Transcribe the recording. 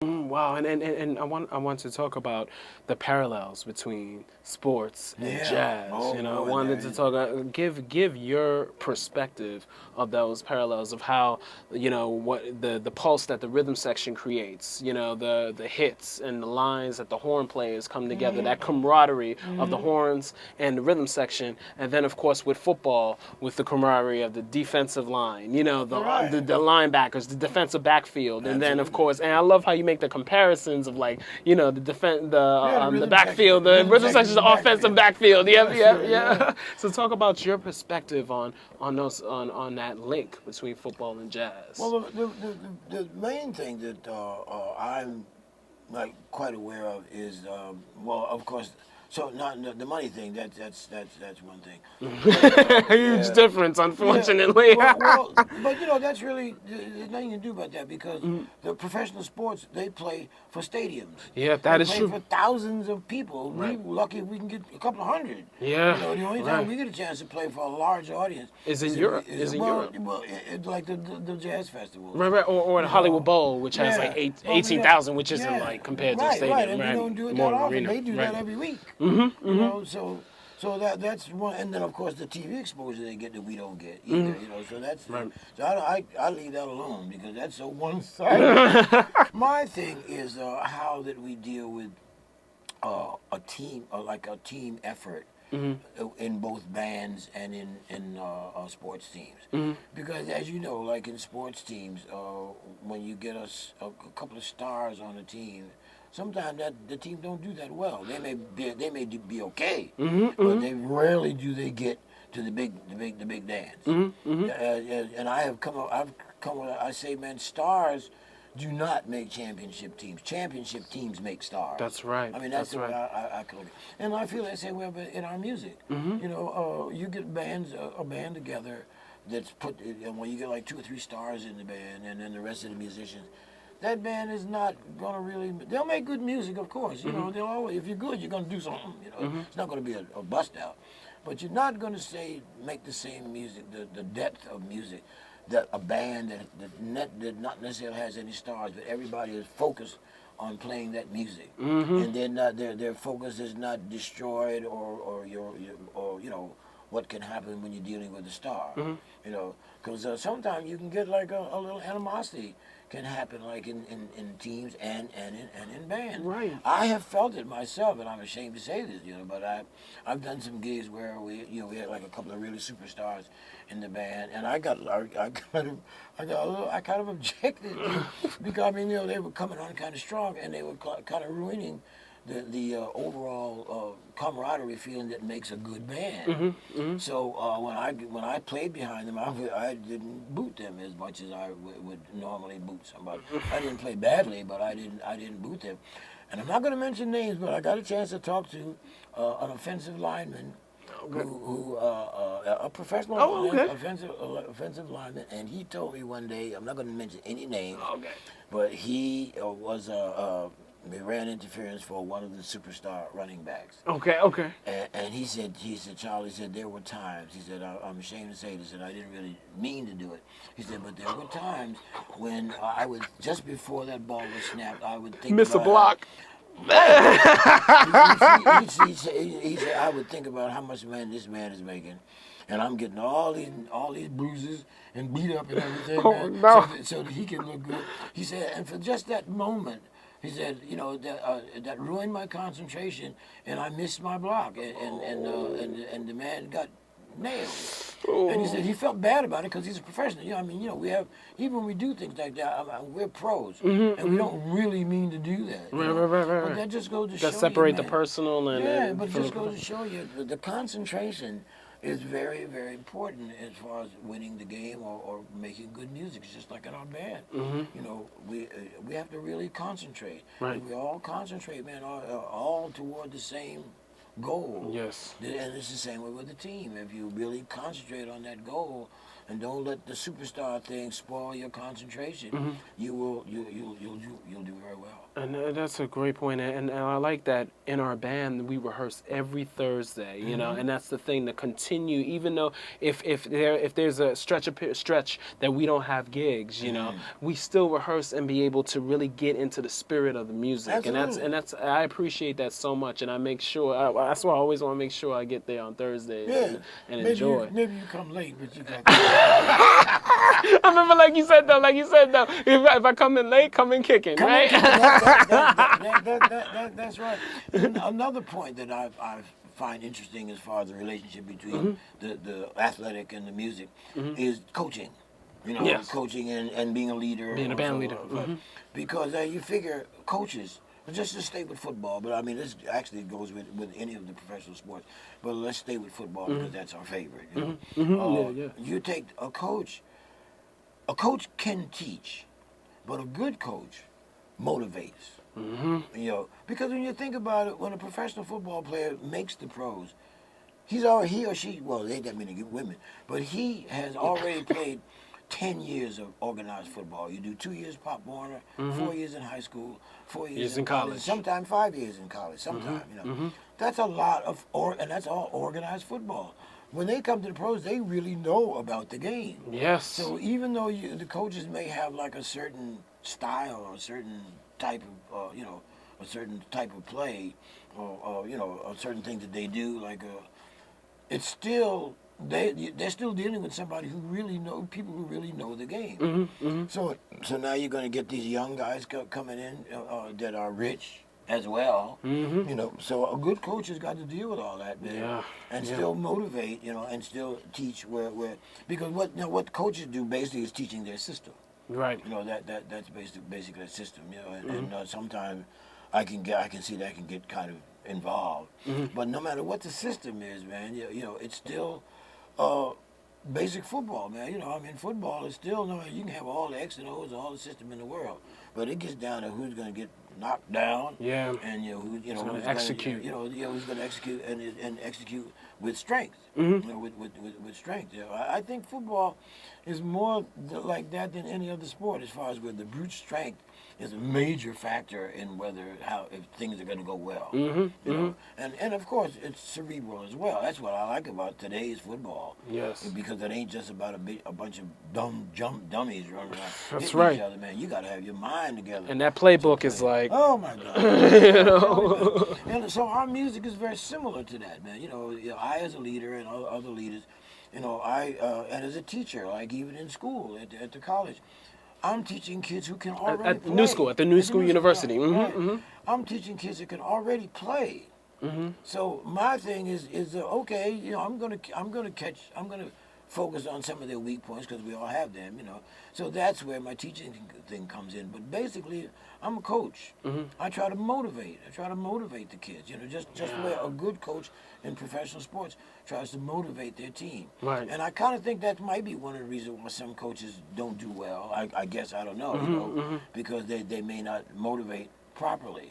Wow, and I want to talk about the parallels between sports and jazz. Oh, I Lord, wanted there to is. talk give your perspective of those parallels of how what the pulse that the rhythm section creates. The hits and the lines that the horn players come together. That camaraderie of the horns and the rhythm section, and then of course with football with the camaraderie of the defensive line. Right. The linebackers, the defensive backfield, and then of Absolutely. course, and I love how you make the comparisons of like the defense, the rhythm backfield, section. the rhythm section, Section's the the offensive backfield. backfield. Yep, yep, Sure, yeah. So talk about your perspective on those on that link between football and jazz. Well, the main thing that I'm like quite aware of is well, of course. So not the money thing. That's one thing. Huge Yeah. difference, Yeah, unfortunately. but that's really there's nothing to do about that because the professional sports they play for stadiums. Yeah, They that is play true. for thousands of people. Right. We're lucky if we can get a couple of hundred. Yeah, The only time right. we get a chance to play for a large audience Is in Europe. Is in well, Europe. well, like the jazz festivals. Right, or the Hollywood Bowl, which has like Yeah. Well, 18,000, which isn't yeah. like compared to a Right, stadium, right, and we don't do it More that of an often. arena. They do Right. that every week. So that's one, and then of course the TV exposure they get that we don't get either. So that's Right. so I leave that alone because that's so one-sided. My thing is how that we deal with a team, like a team effort. In both bands and in sports teams, because as you know, like in sports teams, when you get a couple of stars on a team, sometimes the team don't do that well. They may be okay, but they rarely do they get to the big dance. And I've come I say, man, stars do not make championship teams. Championship teams make stars. That's right. I mean, that's the way right. I look at it. And I feel the same way in our music. You get a band together that's put, when you get like 2 or 3 stars in the band and then the rest of the musicians, that band is not going to really, they'll make good music, of course. They'll always, if you're good, you're going to do something. It's not going to be a bust out. But you're not going to make the same music, the depth of music that a band that not necessarily has any stars, but everybody is focused on playing that music, and they're not their focus is not destroyed or what can happen when you're dealing with a star, because sometimes you can get like a little animosity can happen like in teams and in bands. Right. I have felt it myself, and I'm ashamed to say this, but I've done some gigs where we had like a couple of really superstars in the band, and I kind of objected because they were coming on kind of strong, and they were kind of ruining the overall camaraderie feeling that makes a good band. So when I played behind them, I didn't boot them as much as I would normally boot somebody. I didn't play badly, but I didn't boot them. And I'm not going to mention names, but I got a chance to talk to an offensive lineman. Who a professional offensive lineman, and he told me one day, I'm not going to mention any names, but he was they ran interference for one of the superstar running backs. Okay. And he said, Charlie said, there were times, he said, I'm ashamed to say this, and I didn't really mean to do it. He said, but there were times when I would, just before that ball was snapped, I would think Miss a about block. he said, I would think about how much this man is making, and I'm getting all these bruises and beat up and everything, No. so that he can look good. He said, and for just that moment, he said, that ruined my concentration, and I missed my block, and the man got nailed. And he said he felt bad about it because he's a professional. We have, even when we do things like that, we're pros, and we don't really mean to do that. Right. But that just goes to show Separate you, the man. personal and But it just goes to show you the concentration is very, very important as far as winning the game or making good music. It's just like in our band. We have to really concentrate. Right. If we all concentrate, man, all toward the same goal. Yes. And it's the same way with the team. If you really concentrate on that goal and don't let the superstar thing spoil your concentration, you'll do very well. And that's a great point, and I like that in our band we rehearse every Thursday, you know, and that's the thing to continue. Even though if there's a stretch that we don't have gigs, you know, we still rehearse and be able to really get into the spirit of the music, Absolutely. and that's I appreciate that so much, and I make sure that's why I always want to make sure I get there on Thursdays and enjoy. Maybe you come late, but you got. I remember, like you said though, if I come in late, come in kicking, right? That's right. And another point that I find interesting as far as the relationship between the athletic and the music is coaching. You know, Yes. coaching and being a leader. Being a band leader. Because you figure coaches, just to stay with football, but I mean, this actually goes with any of the professional sports, but let's stay with football because that's our favorite. You know? You take a coach can teach, but a good coach motivates. You know, because when you think about it, when a professional football player makes the pros, he or she, well, they ain't that many women, but he has already played 10 years of organized football. You do 2 years Pop Warner, 4 years in high school, 4 years in college. sometimes 5 years in college, sometimes, you know. That's a lot of, and that's all organized football. When they come to the pros, they really know about the game. Yes. So even though the coaches may have like a certain style or a certain type of, you know, a certain type of play, or you know, a certain thing that they do, like it's still they're still dealing with somebody who really people who really know the game. So now you're going to get these young guys coming in that are rich as well. You know, so a good coach has got to deal with all that, man, and still motivate, you know, and still teach where because what coaches do basically is teaching their system. Right. You know, that's basically a system, you know, and sometimes I can see that can get kind of involved. But no matter what the system is, man, you know, it's still basic football, man. You know, I mean, football is still, no, you can have all the X and O's, all the system in the world, but it gets down to who's going to get knocked down, and you know who's going to execute, who's going to execute and execute with strength, you know, with strength. You know, I think football is more like that than any other sport, as far as where the brute strength is a major factor in if things are going to go well. You know, and of course it's cerebral as well. That's what I like about today's football. Yes. Because it ain't just about a bunch of dummies running around That's hitting each other, man. You got to have your mind together. And that playbook is like, oh my God. you know. And so our music is very similar to that, man. You know, I as a leader and other leaders, you know, and as a teacher, like even in school at the college, I'm teaching kids who can already play. At the New School University. Right. I'm teaching kids that can already play. So my thing is okay, you know, I'm gonna focus on some of their weak points because we all have them, you know. So that's where my teaching thing comes in. But basically, I'm a coach. I try to motivate. The kids, you know, just the way a good coach in professional sports tries to motivate their team. Right. And I kind of think that might be one of the reasons why some coaches don't do well. I guess, I don't know, you know, because they may not motivate properly.